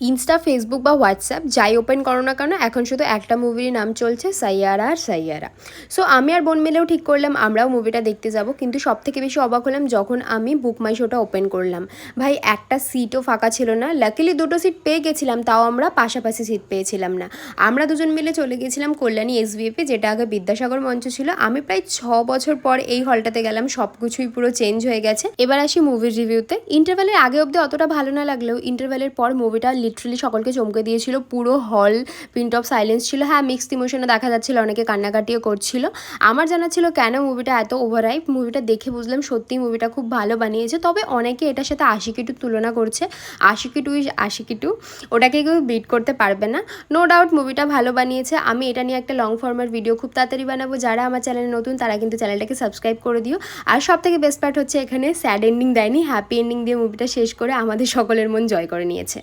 Insta, Facebook বা WhatsApp যাই open করো না কেন এখন শুধু একটা মুভির নাম চলছে, সাইয়ারা আর সাইয়ারা। সো আমি আর বোন মিলেও ঠিক করলাম আমরাও মুভিটা দেখতে যাব, কিন্তু সব থেকে বেশি অবাক হলাম যখন আমি বুক মাই শোটা ওপেন করলাম। ভাই একটা সিটও ফাঁকা ছিল না। লাকিলি দুটো সিট পেয়ে গেছিলাম, তাও আমরা পাশাপাশি সিট পেয়েছিলাম না। আমরা দুজন মিলে চলে গেছিলাম কল্যাণী এসভিএফে, যেটা আগে বিদ্যাসাগর মঞ্চ ছিল। আমি প্রায় 6 বছর পর এই হলটাতে গেলাম, সব কিছুই পুরো চেঞ্জ হয়ে গেছে। এবার আসি মুভির রিভিউতে। ইন্টারভ্যালের আগে অবধি অতটা ভালো না লাগলেও ইন্টারভ্যালের পর মুভিটা লিটারালি সকলকে চমকে দিয়েছিল। পুরো হল প্রিন্ট অফ সাইলেন্স ছিল। হ্যাঁ, মিক্সড ইমোশনে দেখা যাচ্ছিল, অনেকে কান্নাকাটিও করছিল। আমার জানা ছিল কেন মুভিটা এত ওভার হাইপ। মুভিটা দেখে বুঝলাম সত্যি মুভিটা খুব ভালো বানিয়েছে। তবে অনেকে এটার সাথে আশিকি টু তুলনা করছে। Aashiqui two is Aashiqui two, ওটাকে কেউ বিট করতে পারবে না। নো ডাউট মুভিটা ভালো বানিয়েছে। আমি এটা নিয়ে একটা লং ফর্মের ভিডিও খুব তাড়াতাড়ি বানাবো। যারা আমার চ্যানেলে নতুন তারা কিন্তু চ্যানেলটাকে সাবস্ক্রাইব করে দিও। আর সব থেকে বেস্ট পার্ট হচ্ছে এখানে স্যাড এন্ডিং দেয়নি, হ্যাপি এন্ডিং দিয়ে মুভিটা শেষ করে আমাদের সকলের মন জয় করে নিয়েছে।